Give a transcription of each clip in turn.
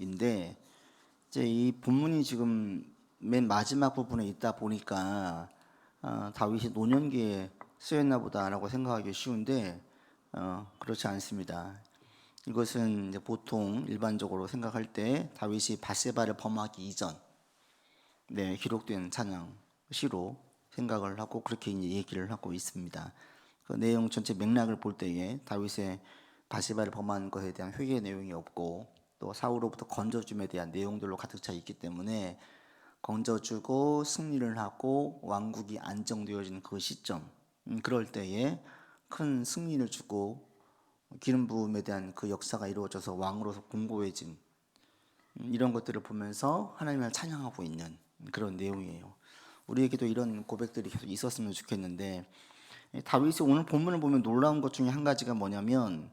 부분인데 이제 이 본문이 지금 맨 마지막 부분에 있다 보니까 다윗이 노년기에 쓰였나 보다라고 생각하기 쉬운데 그렇지 않습니다. 이것은 이제 보통 일반적으로 생각할 때 다윗이 밧세바를 범하기 이전 기록된 찬양 시로 생각을 하고 그렇게 이제 얘기를 하고 있습니다. 그 내용 전체 맥락을 볼 때에 다윗의 밧세바를 범한 것에 대한 회개 내용이 없고 또 사울로부터 건져줌에 대한 내용들로 가득 차 있기 때문에 건져주고 승리를 하고 왕국이 안정되어진 그 시점, 그럴 때에 큰 승리를 주고 기름 부음에 대한 그 역사가 이루어져서 왕으로서 공고해진 이런 것들을 보면서 하나님을 찬양하고 있는 그런 내용이에요. 우리에게도 이런 고백들이 계속 있었으면 좋겠는데, 다윗이 오늘 본문을 보면 놀라운 것 중에 한 가지가 뭐냐면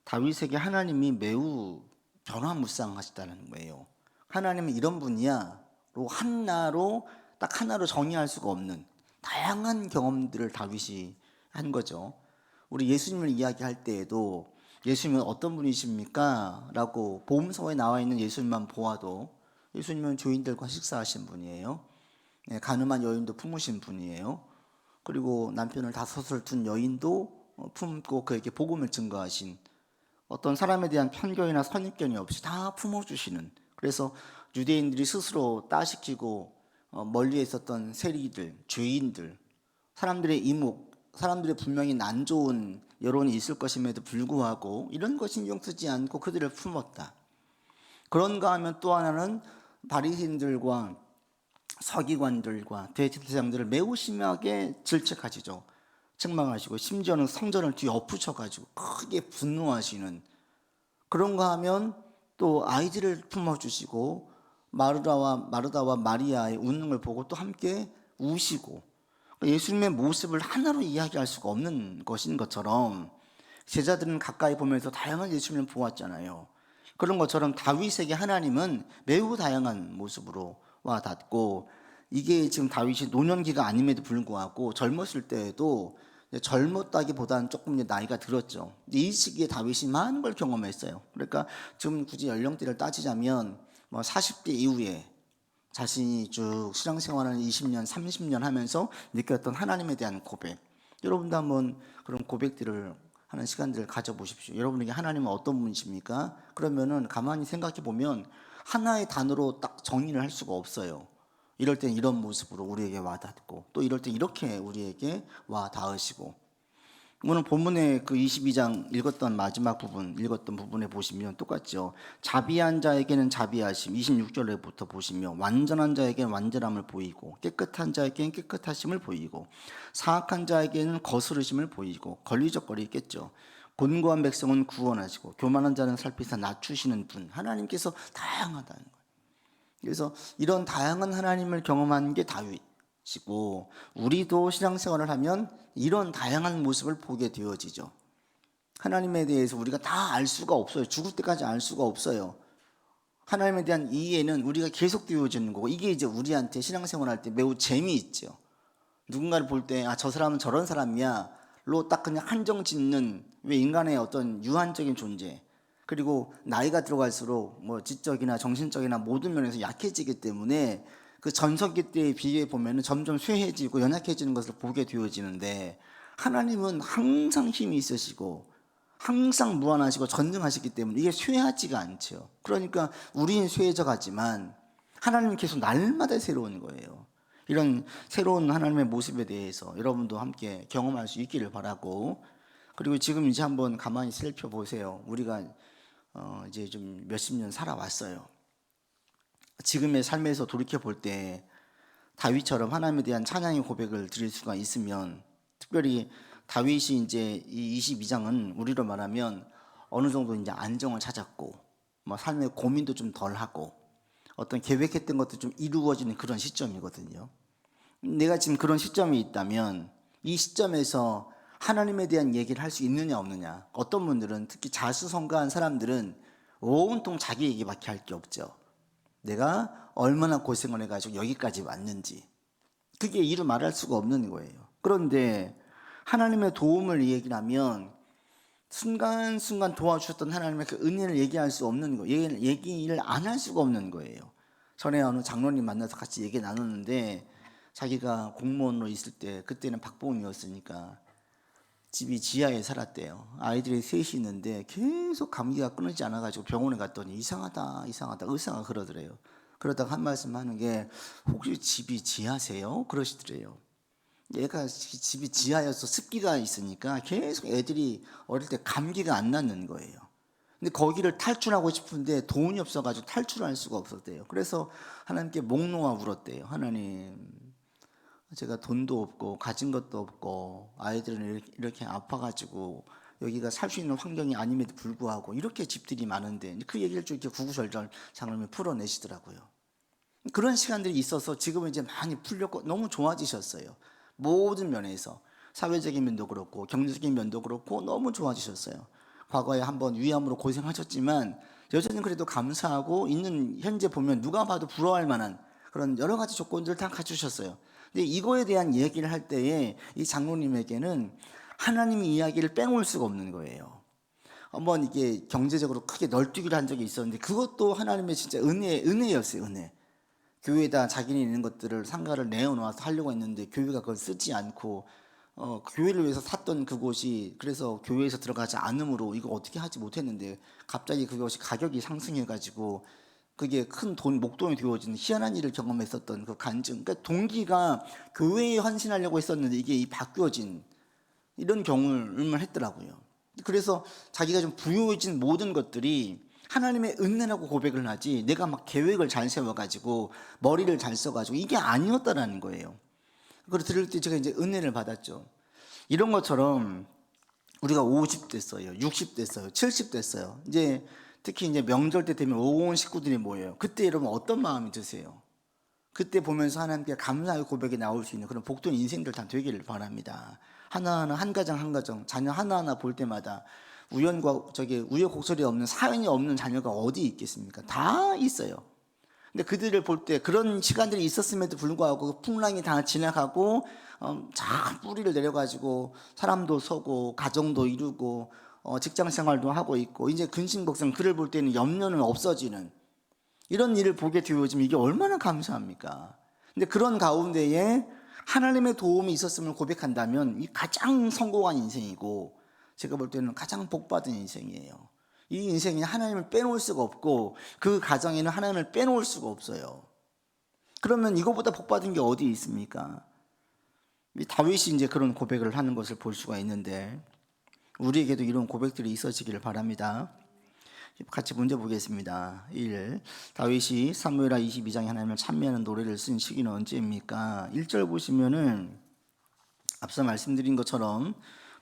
다윗에게 하나님이 매우 변화무쌍하시다는 거예요. 하나님은 이런 분이야 하나로 딱 하나로 정의할 수가 없는 다양한 경험들을 다윗이 한 거죠. 우리 예수님을 이야기할 때에도 예수님은 어떤 분이십니까? 라고 복음서에 나와 있는 예수님만 보아도 예수님은 죄인들과 식사하신 분이에요. 가늠한 여인도 품으신 분이에요. 그리고 남편을 다섯을 둔 여인도 품고 그에게 복음을 증거하신, 어떤 사람에 대한 편견이나 선입견이 없이 다 품어주시는, 그래서 유대인들이 스스로 따시키고 멀리에 있었던 세리들, 죄인들, 사람들의 이목, 사람들의 분명히 안 좋은 여론이 있을 것임에도 불구하고 이런 거 신경 쓰지 않고 그들을 품었다. 그런가 하면 또 하나는 바리새인들과 서기관들과 대제사장들을 매우 심하게 질책하시죠. 책망하시고 심지어는 성전을 뒤엎으셔가지고 크게 분노하시는, 그런가 하면 또 아이들을 품어주시고 마르다와 마리아의 웃는 걸 보고 또 함께 우시고, 예수님의 모습을 하나로 이야기할 수가 없는 것인 것처럼 제자들은 가까이 보면서 다양한 예수님을 보았잖아요. 그런 것처럼 다윗에게 하나님은 매우 다양한 모습으로 와 닿고, 이게 지금 다윗이 노년기가 아님에도 불구하고 젊었을 때에도 젊었다기보다는 조금 나이가 들었죠. 이 시기에 다윗이 많은 걸 경험했어요. 그러니까 지금 굳이 연령대를 따지자면 40대 이후에 자신이 쭉 신앙생활을 20년, 30년 하면서 느꼈던 하나님에 대한 고백, 여러분도 한번 그런 고백들을 하는 시간들을 가져보십시오. 여러분에게 하나님은 어떤 분이십니까? 그러면은 가만히 생각해 보면 하나의 단어로 딱 정의를 할 수가 없어요. 이럴 땐 이런 모습으로 우리에게 와닿고, 또 이럴 땐 이렇게 우리에게 와닿으시고, 오늘 본문의 그 22장 마지막 부분 읽었던 부분에 보시면 똑같죠. 자비한 자에게는 자비하심, 26절에부터 보시면 완전한 자에게는 완전함을 보이고 깨끗한 자에게는 깨끗하심을 보이고 사악한 자에게는 거스르심을 보이고, 걸리적거리겠죠. 곤고한 백성은 구원하시고 교만한 자는 살피사 낮추시는 분, 하나님께서 다양하다는 거예요. 그래서 이런 다양한 하나님을 경험한 게 다윗이고, 우리도 신앙생활을 하면 이런 다양한 모습을 보게 되어지죠. 하나님에 대해서 우리가 다 알 수가 없어요. 죽을 때까지 알 수가 없어요. 하나님에 대한 이해는 우리가 계속 되어지는 거고, 이게 이제 우리한테 신앙생활 할 때 매우 재미있죠. 누군가를 볼 때 저 사람은 저런 사람이야 로 딱 그냥 한정 짓는, 왜 인간의 어떤 유한적인 존재, 그리고 나이가 들어갈수록 지적이나 정신적이나 모든 면에서 약해지기 때문에 그 전성기 때에 비해 보면 점점 쇠해지고 연약해지는 것을 보게 되어지는데, 하나님은 항상 힘이 있으시고 항상 무한하시고 전능하시기 때문에 이게 쇠하지가 않죠. 그러니까 우리는 쇠해져 가지만 하나님은 계속 날마다 새로운 거예요. 이런 새로운 하나님의 모습에 대해서 여러분도 함께 경험할 수 있기를 바라고, 그리고 지금 이제 한번 가만히 살펴보세요. 우리가 이제 좀 몇십 년 살아왔어요. 지금의 삶에서 돌이켜 볼 때 다윗처럼 하나님에 대한 찬양의 고백을 드릴 수가 있으면, 특별히 다윗이 이제 이 22장은 우리로 말하면 어느 정도 이제 안정을 찾았고 삶의 고민도 좀 덜하고 어떤 계획했던 것도 좀 이루어지는 그런 시점이거든요. 내가 지금 그런 시점이 있다면 이 시점에서 하나님에 대한 얘기를 할 수 있느냐 없느냐. 어떤 분들은, 특히 자수성가한 사람들은 온통 자기 얘기밖에 할 게 없죠. 내가 얼마나 고생을 해가지고 여기까지 왔는지, 그게 이루 말할 수가 없는 거예요. 그런데 하나님의 도움을 얘기하면 순간순간 도와주셨던 하나님의 그 은혜를 얘기할 수 없는 거예요. 얘기를 안 할 수가 없는 거예요. 전에 어느 장로님 만나서 같이 얘기 나눴는데 자기가 공무원으로 있을 때 그때는 박봉이었으니까 집이 지하에 살았대요. 아이들이 셋이 있는데 계속 감기가 끊이지 않아가지고 병원에 갔더니 이상하다 의사가 그러더래요. 그러다가 한 말씀 하는 게 혹시 집이 지하세요? 그러시더래요. 얘가 집이 지하여서 습기가 있으니까 계속 애들이 어릴 때 감기가 안 낫는 거예요. 근데 거기를 탈출하고 싶은데 돈이 없어가지고 탈출할 수가 없었대요. 그래서 하나님께 목 놓아 울었대요. 하나님, 제가 돈도 없고 가진 것도 없고 아이들은 이렇게 아파가지고 여기가 살 수 있는 환경이 아님에도 불구하고 이렇게 집들이 많은데, 그 얘기를 좀 이렇게 구구절절 장로님이 풀어내시더라고요. 그런 시간들이 있어서 지금은 이제 많이 풀렸고 너무 좋아지셨어요. 모든 면에서 사회적인 면도 그렇고 경제적인 면도 그렇고 너무 좋아지셨어요. 과거에 한번 위암으로 고생하셨지만 여전히 그래도 감사하고 있는, 현재 보면 누가 봐도 부러워할 만한 그런 여러 가지 조건들을 다 갖추셨어요. 근데 이거에 대한 얘기를 할 때에 이 장로님에게는 하나님의 이야기를 빼놓을 수가 없는 거예요. 한번 이게 경제적으로 크게 널뛰기를 한 적이 있었는데 그것도 하나님의 진짜 은혜였어요. 은혜. 교회에다 자기네 있는 것들을 상가를 내어놓아서 하려고 했는데 교회가 그걸 쓰지 않고 교회를 위해서 샀던 그곳이, 그래서 교회에서 들어가지 않으므로 이거 어떻게 하지 못했는데 갑자기 그것이 가격이 상승해가지고 그게 큰 목돈이 되어지는 희한한 일을 경험했었던 그 간증. 그러니까 동기가 교회에 헌신하려고 했었는데 이게 바뀌어진 이런 경험을 했더라고요. 그래서 자기가 좀 부유해진 모든 것들이 하나님의 은혜라고 고백을 하지, 내가 막 계획을 잘 세워가지고 머리를 잘 써가지고 이게 아니었다라는 거예요. 그걸 들을 때 제가 이제 은혜를 받았죠. 이런 것처럼 우리가 50 됐어요, 60 됐어요, 70 됐어요. 이제 특히 이제 명절 때 되면 온 식구들이 모여요. 그때 여러분 어떤 마음이 드세요? 그때 보면서 하나님께 감사의 고백이 나올 수 있는 그런 복된 인생들 다 되기를 바랍니다. 하나하나 한 가정 한 가정 자녀 하나하나 볼 때마다 우여곡절이 없는, 사연이 없는 자녀가 어디 있겠습니까? 다 있어요. 근데 그들을 볼 때 그런 시간들이 있었음에도 불구하고 풍랑이 다 지나가고 잘 뿌리를 내려가지고 사람도 서고 가정도 이루고 직장 생활도 하고 있고 이제 근심걱정, 그를 볼 때는 염려는 없어지는 이런 일을 보게 되어지면 이게 얼마나 감사합니까? 근데 그런 가운데에 하나님의 도움이 있었음을 고백한다면 이 가장 성공한 인생이고 제가 볼 때는 가장 복받은 인생이에요. 이 인생에 하나님을 빼놓을 수가 없고 그 가정에는 하나님을 빼놓을 수가 없어요. 그러면 이거보다 복받은 게 어디 있습니까? 다윗이 이제 그런 고백을 하는 것을 볼 수가 있는데 우리에게도 이런 고백들이 있어지기를 바랍니다. 같이 문제 보겠습니다. 1. 다윗이 사무엘하 22장에 하나님을 찬미하는 노래를 쓴 시기는 언제입니까? 1절 보시면은 앞서 말씀드린 것처럼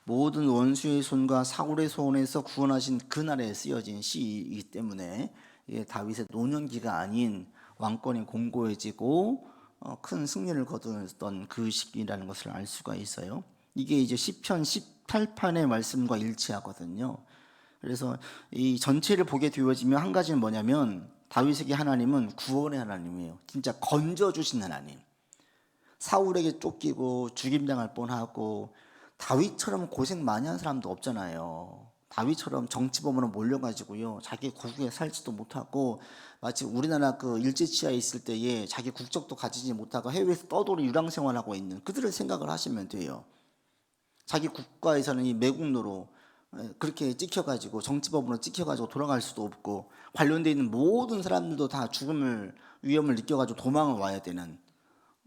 모든 원수의 손과 사울의 손에서 구원하신 그날에 쓰여진 시이기 때문에 이게 다윗의 노년기가 아닌 왕권이 공고해지고 큰 승리를 거두었던 그 시기라는 것을 알 수가 있어요. 이게 이제 시편 18편의 말씀과 일치하거든요. 그래서 이 전체를 보게 되어지면 한 가지는 뭐냐면 다윗에게 하나님은 구원의 하나님이에요. 진짜 건져주신 하나님. 사울에게 쫓기고 죽임당할 뻔하고 다윗처럼 고생 많이 한 사람도 없잖아요. 다윗처럼 정치범으로 몰려가지고요, 자기 국에 살지도 못하고 마치 우리나라 그 일제치하에 있을 때에 자기 국적도 가지지 못하고 해외에서 떠돌이 유랑 생활하고 있는 그들을 생각을 하시면 돼요. 자기 국가에서는 이 매국노로 그렇게 찍혀가지고 정치법으로 찍혀가지고 돌아갈 수도 없고 관련돼 있는 모든 사람들도 다 죽음을 위험을 느껴가지고 도망을 와야 되는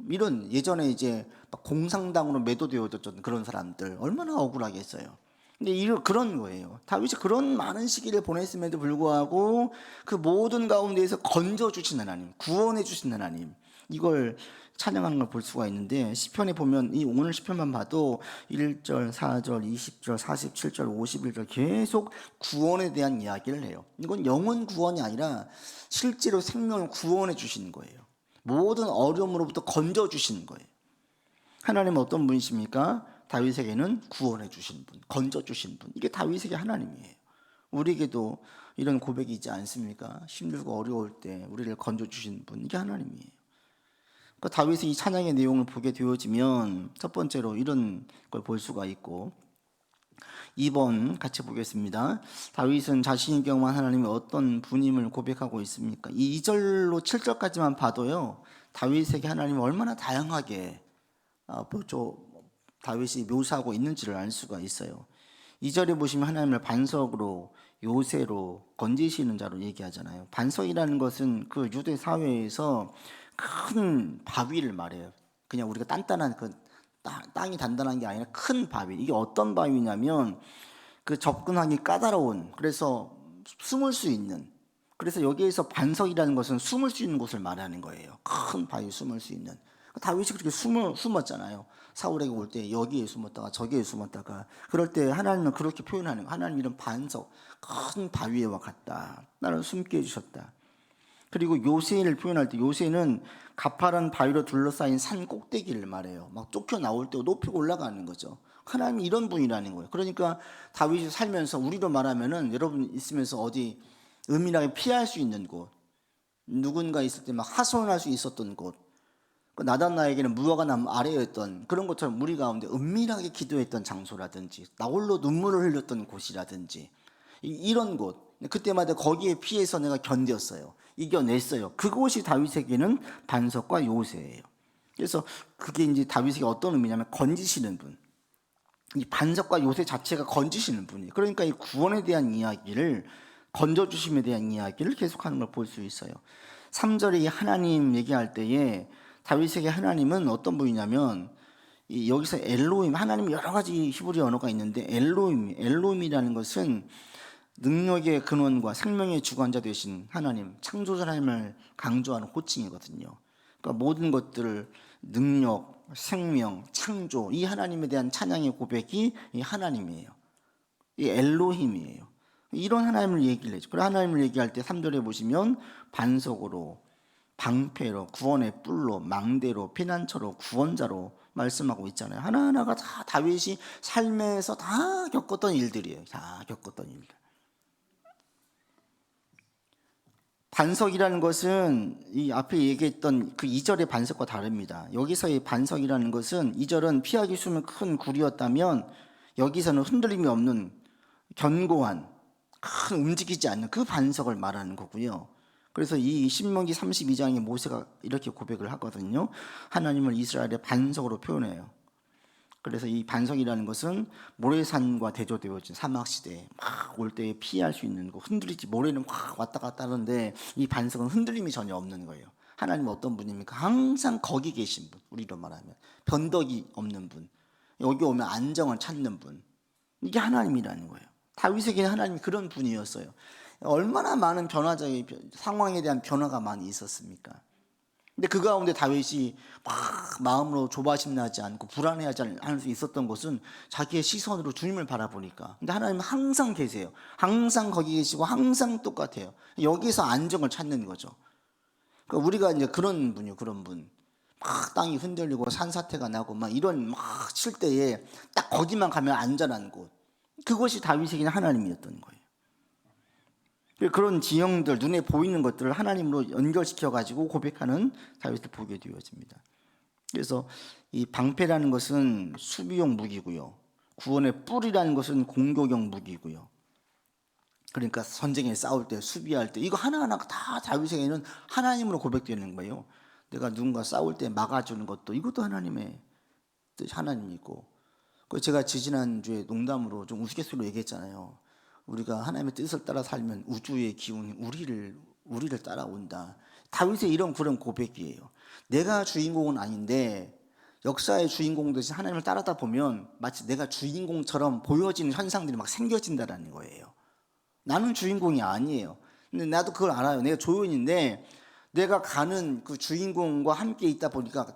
이런, 예전에 이제 막 공산당으로 매도되어졌던 그런 사람들 얼마나 억울하겠어요. 근데 그런 거예요. 다윗이 그런 많은 시기를 보냈음에도 불구하고 그 모든 가운데에서 건져주신 하나님, 구원해 주신 하나님, 이걸 찬양하는 걸 볼 수가 있는데 시편에 보면 이 오늘 시편만 봐도 1절, 4절, 20절, 47절, 51절 계속 구원에 대한 이야기를 해요. 이건 영혼 구원이 아니라 실제로 생명을 구원해 주시는 거예요. 모든 어려움으로부터 건져 주시는 거예요. 하나님은 어떤 분이십니까? 다윗에게는 구원해 주신 분, 건져 주신 분. 이게 다윗에게 하나님이에요. 우리에게도 이런 고백이 있지 않습니까? 힘들고 어려울 때 우리를 건져 주신 분, 이게 하나님이에요. 그러니까 다윗의 이 찬양의 내용을 보게 되어지면 첫 번째로 이런 걸 볼 수가 있고, 2번 같이 보겠습니다. 다윗은 자신이 경험한 하나님이 어떤 분임을 고백하고 있습니까? 이 2절로 7절까지만 봐도요, 다윗에게 하나님이 얼마나 다양하게 다윗이 묘사하고 있는지를 알 수가 있어요. 2절에 보시면 하나님을 반석으로, 요새로, 건지시는 자로 얘기하잖아요. 반석이라는 것은 그 유대 사회에서 큰 바위를 말해요. 그냥 우리가 단단한 땅이 단단한 게 아니라 큰 바위. 이게 어떤 바위냐면 그 접근하기 까다로운, 그래서 숨을 수 있는, 그래서 여기에서 반석이라는 것은 숨을 수 있는 곳을 말하는 거예요. 큰 바위 숨을 수 있는. 다윗이 그렇게 숨었잖아요. 사울에게 올 때 여기에 숨었다가 저기에 숨었다가, 그럴 때 하나님은 그렇게 표현하는 거예요. 하나님 이런 반석, 큰 바위와 같다. 나를 숨게 해주셨다. 그리고 요새를 표현할 때 요새는 가파른 바위로 둘러싸인 산 꼭대기를 말해요. 막 쫓겨 나올 때 높이 올라가는 거죠. 하나님이 이런 분이라는 거예요. 그러니까 다윗이 살면서 우리로 말하면은 여러분 있으면서 어디 은밀하게 피할 수 있는 곳, 누군가 있을 때 막 하소연할 수 있었던 곳, 나단나에게는 무화과 나무 아래였던 그런 것처럼 우리 가운데 은밀하게 기도했던 장소라든지 나홀로 눈물을 흘렸던 곳이라든지 이런 곳, 그때마다 거기에 피해서 내가 견뎠어요. 이겨냈어요. 그곳이 다윗에게는 반석과 요새예요. 그래서 그게 이제 다윗에게 어떤 의미냐면 건지시는 분. 이 반석과 요새 자체가 건지시는 분이에요. 그러니까 이 구원에 대한 이야기를, 건져주심에 대한 이야기를 계속하는 걸 볼 수 있어요. 3절에 이 하나님 얘기할 때에 다윗에게 하나님은 어떤 분이냐면, 여기서 엘로힘, 하나님 여러 가지 히브리 언어가 있는데 엘로힘이라는 것은 능력의 근원과 생명의 주관자 되신 하나님, 창조자 하나님을 강조하는 호칭이거든요. 그러니까 모든 것들을 능력, 생명, 창조, 이 하나님에 대한 찬양의 고백이 이 하나님이에요. 이 엘로힘이에요. 이런 하나님을 얘기를 해죠. 그리고 하나님을 얘기할 때 3절에 보시면 반석으로, 방패로, 구원의 뿔로, 망대로, 피난처로, 구원자로 말씀하고 있잖아요. 하나하나가 다 다윗이 삶에서 다 겪었던 일들이에요. 다 겪었던 일들. 반석이라는 것은 이 앞에 얘기했던 그 2절의 반석과 다릅니다. 여기서의 반석이라는 것은, 2절은 피하기 쉬운 큰 굴이었다면 여기서는 흔들림이 없는 견고한, 큰 움직이지 않는 그 반석을 말하는 거고요. 그래서 이 신명기 32장에 모세가 이렇게 고백을 하거든요. 하나님을 이스라엘의 반석으로 표현해요. 그래서 이 반석이라는 것은 모래산과 대조되어진 사막시대에 막 올 때에 피할 수 있는 거, 흔들리지, 모래는 확 왔다 갔다 하는데 이 반석은 흔들림이 전혀 없는 거예요. 하나님은 어떤 분입니까? 항상 거기 계신 분, 우리로 말하면 변덕이 없는 분, 여기 오면 안정을 찾는 분, 이게 하나님이라는 거예요. 다윗에게는 하나님이 그런 분이었어요. 얼마나 많은 변화적인 상황에 대한 변화가 많이 있었습니까? 근데 그 가운데 다윗이 막 마음으로 조바심 나지 않고 불안해하지 않을 수 있었던 것은 자기의 시선으로 주님을 바라보니까. 근데 하나님은 항상 계세요. 항상 거기 계시고 항상 똑같아요. 여기서 안정을 찾는 거죠. 그러니까 우리가 이제 그런 분이요, 그런 분. 막 땅이 흔들리고 산사태가 나고 막 이런 막 칠 때에 딱 거기만 가면 안전한 곳. 그것이 다윗에게는 하나님이었던 거예요. 그런 지형들, 눈에 보이는 것들을 하나님으로 연결시켜 가지고 고백하는 다윗을 보게 되어집니다. 그래서 이 방패라는 것은 수비용 무기고요, 구원의 뿔이라는 것은 공격용 무기고요. 그러니까 전쟁에 싸울 때, 수비할 때, 이거 하나하나가 다 다윗에게는 하나님으로 고백되는 거예요. 내가 누군가 싸울 때 막아주는 것도, 이것도 하나님의 뜻, 하나님이고. 제가 지지난주에 농담으로 좀 우스갯소리로 얘기했잖아요. 우리가 하나님의 뜻을 따라 살면 우주의 기운이 우리를 따라온다. 다윗의 이런 그런 고백이에요. 내가 주인공은 아닌데 역사의 주인공 대신 하나님을 따르다 보면 마치 내가 주인공처럼 보여지는 현상들이 막 생겨진다라는 거예요. 나는 주인공이 아니에요. 근데 나도 그걸 알아요. 내가 조연인데 내가 가는 그 주인공과 함께 있다 보니까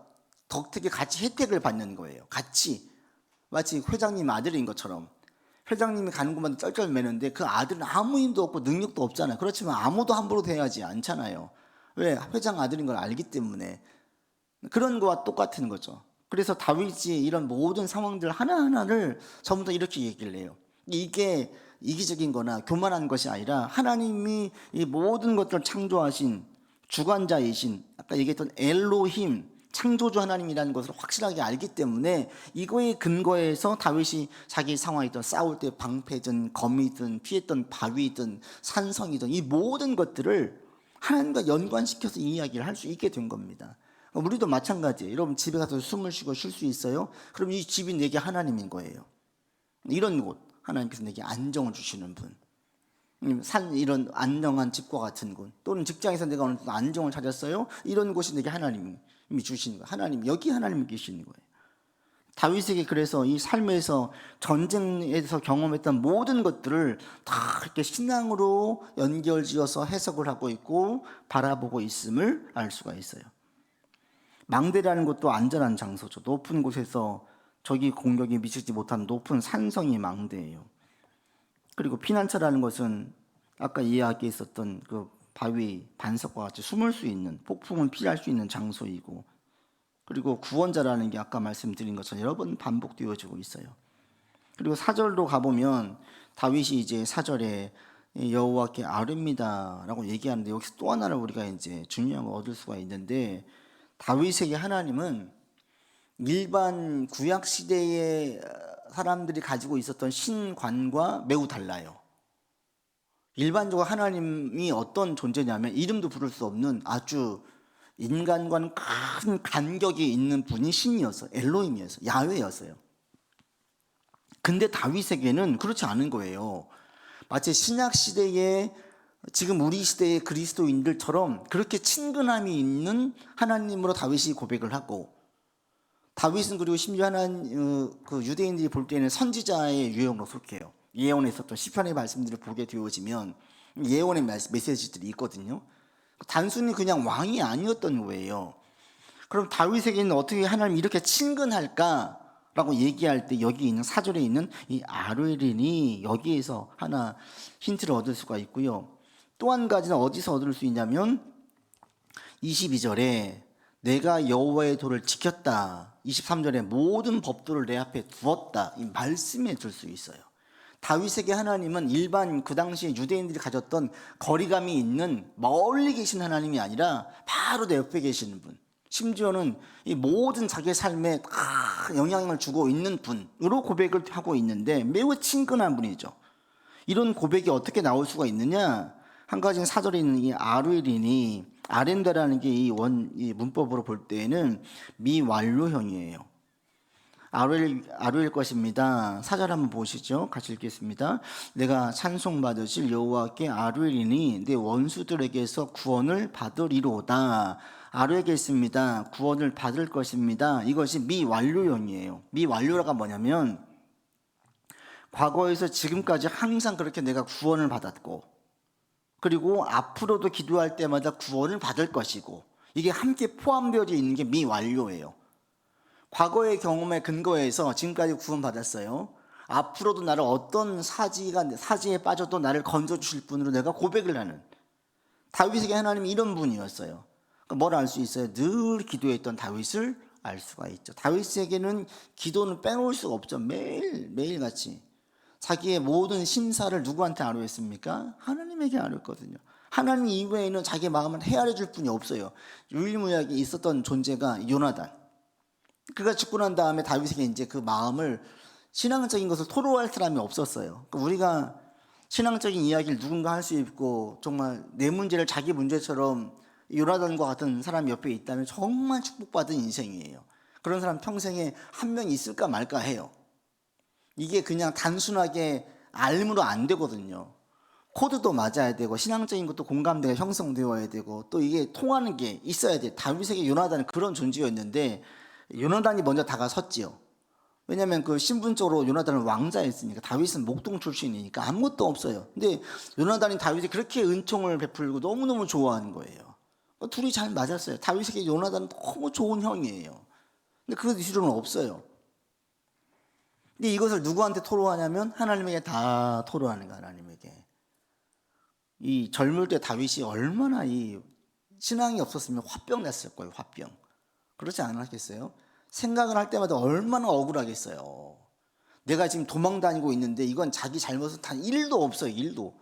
덕택에 같이 혜택을 받는 거예요. 같이, 마치 회장님 아들인 것처럼. 회장님이 가는 곳마다 쩔쩔매는데 그 아들은 아무 힘도 없고 능력도 없잖아요. 그렇지만 아무도 함부로 대하지 않잖아요. 왜? 회장 아들인 걸 알기 때문에. 그런 거와 똑같은 거죠. 그래서 다윗이 이런 모든 상황들 하나하나를 전부 다 이렇게 얘기를 해요. 이게 이기적인 거나 교만한 것이 아니라 하나님이 이 모든 것들을 창조하신 주관자이신, 아까 얘기했던 엘로힘, 창조주 하나님이라는 것을 확실하게 알기 때문에 이거에 근거해서 다윗이 자기 상황이든 싸울 때 방패든 검이든 피했던 바위든 산성이든 이 모든 것들을 하나님과 연관시켜서 이 이야기를 할 수 있게 된 겁니다. 우리도 마찬가지예요. 여러분 집에 가서 숨을 쉬고 쉴 수 있어요? 그럼 이 집이 내게 하나님인 거예요. 이런 곳, 하나님께서 내게 안정을 주시는 분, 이런 안정한 집과 같은 곳, 또는 직장에서 내가 어느 정도 안정을 찾았어요? 이런 곳이 내게 하나님이 주시는 거예요. 하나님, 여기 하나님이 계시는 거예요. 다윗에게 그래서 이 삶에서 전쟁에서 경험했던 모든 것들을 다 이렇게 신앙으로 연결지어서 해석을 하고 있고 바라보고 있음을 알 수가 있어요. 망대라는 것도 안전한 장소죠. 높은 곳에서 적이 공격이 미치지 못한 높은 산성이 망대예요. 그리고 피난처라는 것은 아까 이야기했었던 그 바위, 반석과 같이 숨을 수 있는, 폭풍을 피할 수 있는 장소이고, 그리고 구원자라는 게 아까 말씀드린 것처럼 여러 번 반복되어지고 있어요. 그리고 4절로 가보면 다윗이 이제 4절에 여호와께 아뢰미다라고 얘기하는데, 여기서 또 하나를 우리가 이제 중요한 걸 얻을 수가 있는데, 다윗에게 하나님은 일반 구약 시대의 사람들이 가지고 있었던 신관과 매우 달라요. 일반적으로 하나님이 어떤 존재냐면 이름도 부를 수 없는 아주 인간과는 큰 간격이 있는 분이 신이었어요. 엘로힘이었어요. 야훼였어요. 근데 다윗에게는 그렇지 않은 거예요. 마치 신약 시대에 지금 우리 시대의 그리스도인들처럼 그렇게 친근함이 있는 하나님으로 다윗이 고백을 하고, 다윗은 그리고 심지어 그 유대인들이 볼 때는 선지자의 유형으로 속해요. 예언에 있었던 시편의 말씀들을 보게 되어지면 예언의 메시지들이 있거든요. 단순히 그냥 왕이 아니었던 거예요. 그럼 다윗에게는 어떻게 하나님이 이렇게 친근할까? 라고 얘기할 때 여기 있는 4절에 있는 이 아뢰린이 여기에서 하나 힌트를 얻을 수가 있고요. 또 한 가지는 어디서 얻을 수 있냐면 22절에 내가 여호와의 도를 지켰다, 23절에 모든 법도를 내 앞에 두었다, 이 말씀에 들 수 있어요. 다윗에게 하나님은 일반 그 당시에 유대인들이 가졌던 거리감이 있는 멀리 계신 하나님이 아니라 바로 내 옆에 계시는 분, 심지어는 이 모든 자기의 삶에 다 영향을 주고 있는 분으로 고백을 하고 있는데 매우 친근한 분이죠. 이런 고백이 어떻게 나올 수가 있느냐? 한 가지는 4절에 있는 이 아뢰린이, 아렌다라는 게 이 문법으로 볼 때에는 미완료형이에요. 아뢰일 것입니다. 4절 한번 보시죠. 같이 읽겠습니다. 내가 찬송받으실 여호와께 아뢰리니 내 원수들에게서 구원을 받으리로다. 아뢰겠습니다. 구원을 받을 것입니다. 이것이 미완료형이에요. 미완료가 뭐냐면 과거에서 지금까지 항상 그렇게 내가 구원을 받았고, 그리고 앞으로도 기도할 때마다 구원을 받을 것이고, 이게 함께 포함되어 있는 게 미완료예요. 과거의 경험에 근거해서 지금까지 구원받았어요. 앞으로도 나를 어떤 사지에 빠져도 나를 건져주실 분으로 내가 고백을 하는, 다윗에게 하나님이 이런 분이었어요. 그러니까 뭘 알 수 있어요? 늘 기도했던 다윗을 알 수가 있죠. 다윗에게는 기도는 빼놓을 수가 없죠. 매일같이 자기의 모든 심사를 누구한테 아뢰었습니까? 하나님에게 아뢰었거든요. 하나님 이외에는 자기의 마음을 헤아려 줄 분이 없어요. 유일무이하게 있었던 존재가 요나단. 그가 죽고 난 다음에 다윗에게 이제 그 마음을, 신앙적인 것을 토로할 사람이 없었어요. 그러니까 우리가 신앙적인 이야기를 누군가 할 수 있고 정말 내 문제를 자기 문제처럼 요나단과 같은 사람이 옆에 있다면 정말 축복받은 인생이에요. 그런 사람 평생에 한 명 있을까 말까 해요. 이게 그냥 단순하게 알므로 안 되거든요. 코드도 맞아야 되고 신앙적인 것도 공감대가 형성되어야 되고 또 이게 통하는 게 있어야 돼. 다윗에게 요나단은 그런 존재였는데 요나단이 먼저 다가섰지요. 왜냐하면 그 신분적으로 요나단은 왕자였으니까, 다윗은 목동 출신이니까 아무것도 없어요. 근데 요나단이 다윗에 그렇게 은총을 베풀고 너무너무 좋아하는 거예요. 둘이 잘 맞았어요. 다윗에게 요나단은 너무 좋은 형이에요. 근데 그 뒤로는 없어요. 근데 이것을 누구한테 토로하냐면 하나님에게 다 토로하는 거야. 하나님에게. 이 젊을 때 다윗이 얼마나 이 신앙이 없었으면 화병 났을 거예요. 화병. 그렇지 않았겠어요? 생각을 할 때마다 얼마나 억울하겠어요. 내가 지금 도망 다니고 있는데 이건 자기 잘못은 단 1도 없어요. 1도.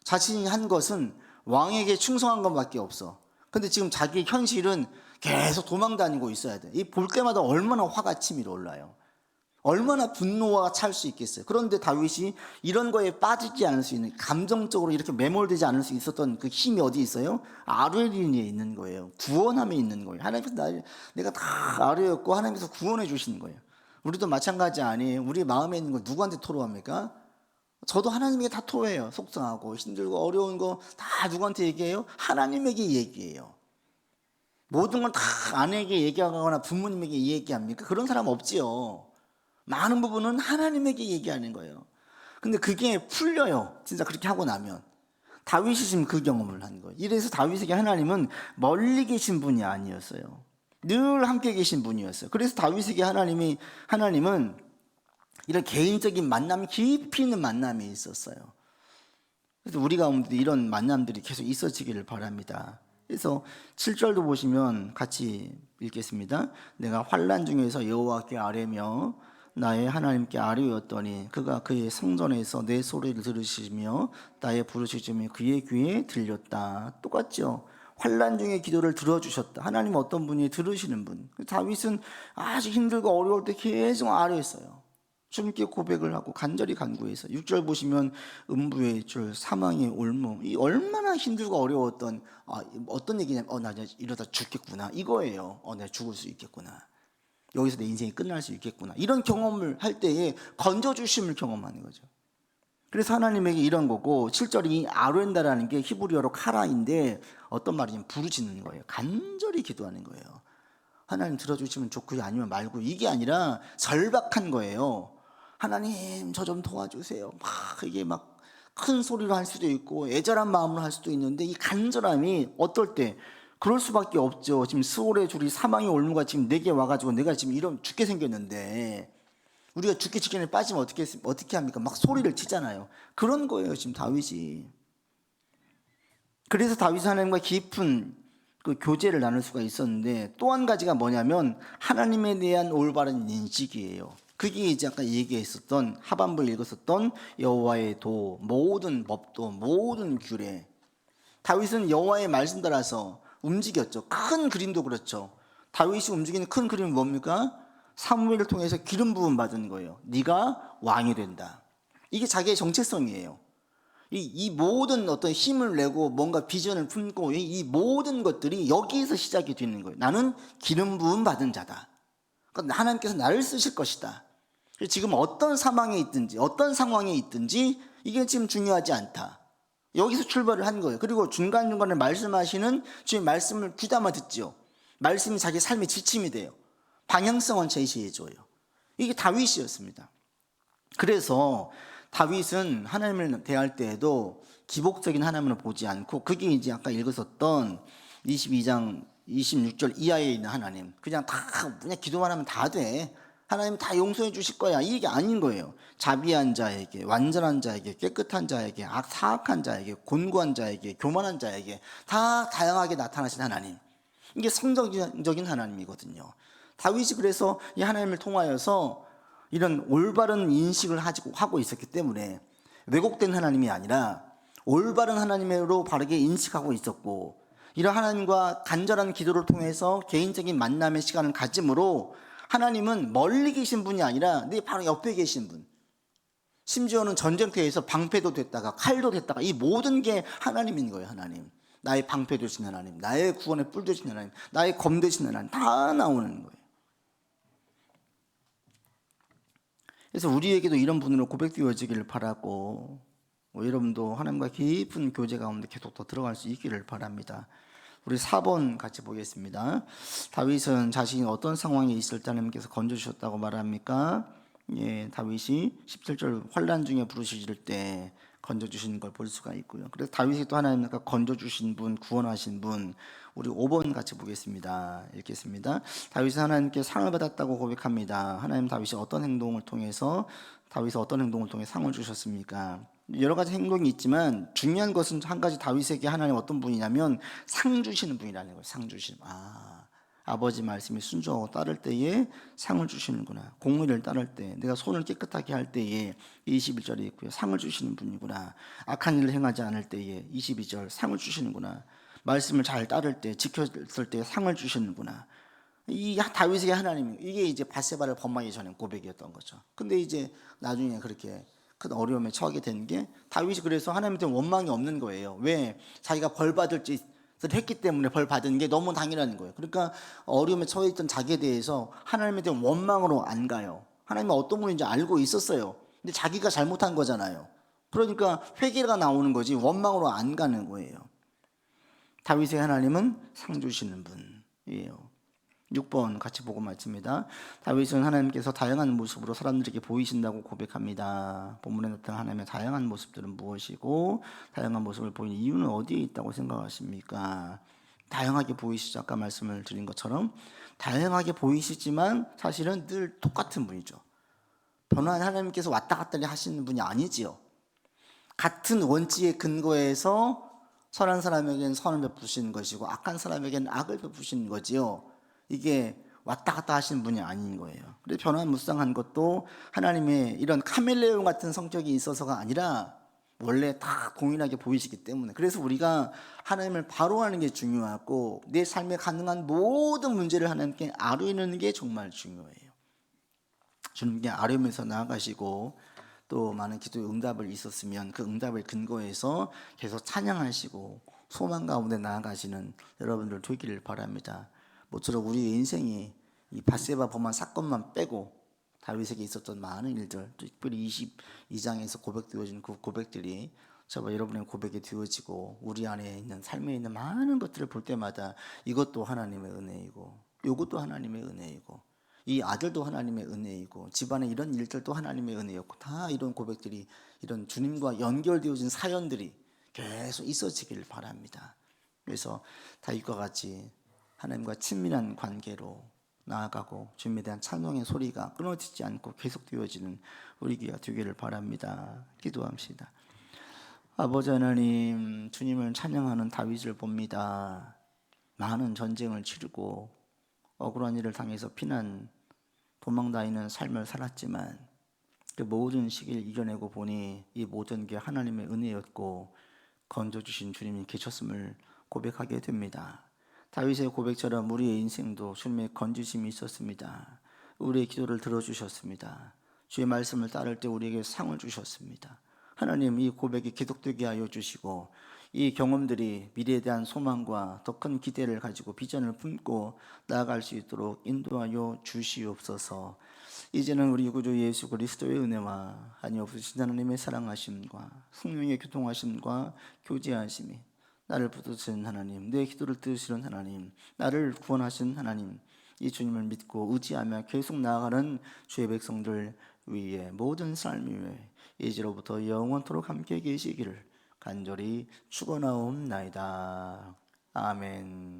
자신이 한 것은 왕에게 충성한 것밖에 없어. 근데 지금 자기 현실은 계속 도망다니고 있어야 돼. 이 볼 때마다 얼마나 화가 치밀어 올라요. 얼마나 분노가 찰 수 있겠어요. 그런데 다윗이 이런 거에 빠지지 않을 수 있는, 감정적으로 이렇게 매몰되지 않을 수 있었던 그 힘이 어디 있어요? 아뢰리에 있는 거예요. 구원함에 있는 거예요. 하나님께서 내가 다 아뢰였고 하나님께서 구원해 주시는 거예요. 우리도 마찬가지 아니에요. 우리 마음에 있는 거 누구한테 토로합니까? 저도 하나님에게 다 토해요. 속상하고 힘들고 어려운 거 다 누구한테 얘기해요? 하나님에게 얘기해요. 모든 걸 다 아내에게 얘기하거나 부모님에게 얘기합니까? 그런 사람 없지요. 많은 부분은 하나님에게 얘기하는 거예요. 근데 그게 풀려요. 진짜 그렇게 하고 나면. 다윗이 지금 그 경험을 한 거예요. 이래서 다윗에게 하나님은 멀리 계신 분이 아니었어요. 늘 함께 계신 분이었어요. 그래서 다윗에게 하나님은 이런 개인적인 만남, 깊이 있는 만남이 있었어요. 그래서 우리 가운데도 이런 만남들이 계속 있어지기를 바랍니다. 그래서 7절도 보시면 같이 읽겠습니다. 내가 환난 중에서 여호와께 아뢰며 나의 하나님께 아뢰었더니 그가 그의 성전에서 내 소리를 들으시며 나의 부르짖음이 그의 귀에 들렸다. 똑같죠? 환난 중에 기도를 들어주셨다. 하나님 어떤 분이 들으시는 분. 다윗은 아주 힘들고 어려울 때 계속 아뢰었어요. 주님께 고백을 하고 간절히 간구해서 6절 보시면 음부의 줄 사망의 올무, 이 얼마나 힘들고 어려웠던 어떤 얘기냐면 나 이러다 죽겠구나 이거예요. 내가 죽을 수 있겠구나, 여기서 내 인생이 끝날 수 있겠구나, 이런 경험을 할 때에 건져주심을 경험하는 거죠. 그래서 하나님에게 이런 거고, 7절이 아뢰다라는 게 히브리어로 카라인데 어떤 말이냐면 부르짖는 거예요. 간절히 기도하는 거예요. 하나님 들어주시면 좋고요, 아니면 말고, 이게 아니라 절박한 거예요. 하나님 저 좀 도와주세요. 이게 막 큰 소리로 할 수도 있고 애절한 마음으로 할 수도 있는데, 이 간절함이 어떨 때 그럴 수밖에 없죠. 지금 수월의 줄이 사망의 올무가 지금 내게 와가지고 내가 지금 이런 죽게 생겼는데, 우리가 죽기 직전에 빠지면 어떻게 합니까? 막 소리를 치잖아요. 그런 거예요 지금 다윗이. 그래서 다윗은 하나님과 깊은 그 교제를 나눌 수가 있었는데, 또 한 가지가 뭐냐면 하나님에 대한 올바른 인식이에요. 그게 이제 아까 얘기했었던, 하반부에 읽었었던 여호와의 도, 모든 법도, 모든 규례. 다윗은 여호와의 말씀 따라서 움직였죠. 큰 그림도 그렇죠. 다윗이 움직이는 큰 그림은 뭡니까? 사무엘을 통해서 기름 부음 받은 거예요. 네가 왕이 된다. 이게 자기의 정체성이에요. 이 모든 어떤 힘을 내고 뭔가 비전을 품고 이 모든 것들이 여기에서 시작이 되는 거예요. 나는 기름 부음 받은 자다. 그러니까 하나님께서 나를 쓰실 것이다. 지금 어떤 사망에 있든지 어떤 상황에 있든지 이게 지금 중요하지 않다. 여기서 출발을 한 거예요. 그리고 중간중간에 말씀하시는 주의 말씀을 귀담아 듣지요. 말씀이 자기 삶의 지침이 돼요. 방향성은 제시해줘요. 이게 다윗이었습니다. 그래서 다윗은 하나님을 대할 때에도 기복적인 하나님을 보지 않고, 그게 이제 아까 읽었었던 22장 26절 이하에 있는 하나님, 그냥 기도만 하면 다 돼, 하나님 다 용서해 주실 거야, 이 얘기 아닌 거예요. 자비한 자에게, 완전한 자에게, 깨끗한 자에게, 사악한 자에게, 곤고한 자에게, 교만한 자에게 다 다양하게 나타나신 하나님, 이게 성적인 하나님이거든요. 다윗이 그래서 이 하나님을 통하여서 이런 올바른 인식을 하고 있었기 때문에 왜곡된 하나님이 아니라 올바른 하나님으로 바르게 인식하고 있었고, 이런 하나님과 간절한 기도를 통해서 개인적인 만남의 시간을 가짐으로 하나님은 멀리 계신 분이 아니라 내 바로 옆에 계신 분, 심지어는 전쟁터에서 방패도 됐다가 칼도 됐다가 이 모든 게 하나님인 거예요. 하나님, 나의 방패 되신 하나님, 나의 구원의 뿔 되신 하나님, 나의 검 되신 하나님, 다 나오는 거예요. 그래서 우리에게도 이런 분으로 고백되어지기를 바라고, 여러분도 하나님과 깊은 교제 가운데 계속 더 들어갈 수 있기를 바랍니다. 우리 4번 같이 보겠습니다. 다윗은 자신이 어떤 상황에 있을 때 하나님께서 건져주셨다고 말합니까? 다윗이 17절 환난 중에 부르짖을 때 건져주시는 걸 볼 수가 있고요. 그래서 다윗이 또 하나님께서 건져주신 분, 구원하신 분, 우리 5번 같이 보겠습니다. 읽겠습니다. 다윗은 하나님께 상을 받았다고 고백합니다. 하나님, 다윗이 어떤 행동을 통해 상을 주셨습니까? 여러 가지 행동이 있지만 중요한 것은 한 가지, 다윗에게 하나님 어떤 분이냐면 상 주시는 분이라는 거예요. 상 주시는, 아버지 말씀에 순종하고 따를 때에 상을 주시는구나. 공의를 따를 때, 내가 손을 깨끗하게 할 때에 21절에 있고요, 상을 주시는 분이구나. 악한 일을 행하지 않을 때에 22절 상을 주시는구나. 말씀을 잘 따를 때, 지켰을 때 상을 주시는구나. 이 다윗에게 하나님, 이게 이제 밧세바를 범하기 전에 고백이었던 거죠. 근데 이제 나중에 그렇게 큰 어려움에 처하게 된 게, 다윗이 그래서 하나님한테 원망이 없는 거예요. 왜? 자기가 벌 받을 짓을 했기 때문에 벌 받은 게 너무 당연한 거예요. 그러니까 어려움에 처해 있던 자기에 대해서 하나님에 대한 원망으로 안 가요. 하나님은 어떤 분인지 알고 있었어요. 근데 자기가 잘못한 거잖아요. 그러니까 회개가 나오는 거지 원망으로 안 가는 거예요. 다윗의 하나님은 상 주시는 분이에요. 6번 같이 보고 말씀입니다. 다윗은 하나님께서 다양한 모습으로 사람들에게 보이신다고 고백합니다. 본문에 나타난 하나님의 다양한 모습들은 무엇이고, 다양한 모습을 보이는 이유는 어디에 있다고 생각하십니까? 다양하게 보이시죠. 아까 말씀을 드린 것처럼 다양하게 보이시지만 사실은 늘 똑같은 분이죠. 변화한 하나님께서 왔다 갔다 하시는 분이 아니지요. 같은 원칙에 근거해서 선한 사람에게는 선을 베푸시는 것이고 악한 사람에게는 악을 베푸시는 거지요. 이게 왔다 갔다 하시는 분이 아닌 거예요. 그래서 변화무쌍한 것도 하나님의 이런 카멜레온 같은 성격이 있어서가 아니라 원래 다 동일하게 보이시기 때문에, 그래서 우리가 하나님을 바로 하는 게 중요하고 내 삶에 가능한 모든 문제를 하나님께 아뢰는 게 정말 중요해요. 주님께 아뢰면서 나아가시고, 또 많은 기도의 응답을 있었으면 그 응답을 근거해서 계속 찬양하시고 소망 가운데 나아가시는 여러분들 되기를 바랍니다. 모쪼록 우리 인생이 이 밧세바 범한 사건만 빼고 다윗에게 있었던 많은 일들, 특별히 22장에서 고백되어진 그 고백들이 저와 여러분의 고백이 되어지고 우리 안에 있는 삶에 있는 많은 것들을 볼 때마다 이것도 하나님의 은혜이고 이것도 하나님의 은혜이고 이 아들도 하나님의 은혜이고 집안에 이런 일들도 하나님의 은혜였고, 다 이런 고백들이, 이런 주님과 연결되어진 사연들이 계속 있어지길 바랍니다. 그래서 다윗과 같이 하나님과 친밀한 관계로 나아가고 주님에 대한 찬송의 소리가 끊어지지 않고 계속되어지는 우리 귀가 되기를 바랍니다. 기도합시다. 아버지 하나님, 주님을 찬양하는 다윗을 봅니다. 많은 전쟁을 치르고 억울한 일을 당해서 피난 도망다니는 삶을 살았지만 그 모든 시기를 이겨내고 보니 이 모든 게 하나님의 은혜였고 건져주신 주님이 계셨음을 고백하게 됩니다. 다윗의 고백처럼 우리의 인생도 주님의 건지심이 있었습니다. 우리의 기도를 들어주셨습니다. 주의 말씀을 따를 때 우리에게 상을 주셨습니다. 하나님, 이 고백이 계속되게 하여 주시고 이 경험들이 미래에 대한 소망과 더 큰 기대를 가지고 비전을 품고 나아갈 수 있도록 인도하여 주시옵소서. 이제는 우리 구주 예수 그리스도의 은혜와 한이 없으신 하나님의 사랑하심과 성령의 교통하심과 교제하심이, 나를 붙드시는 하나님, 내 기도를 들으시는 하나님, 나를 구원하신 하나님, 이 주님을 믿고 의지하며 계속 나아가는 주의 백성들 위에 모든 삶 위에 이제로부터 영원토록 함께 계시기를 간절히 축원하옵나이다. 아멘.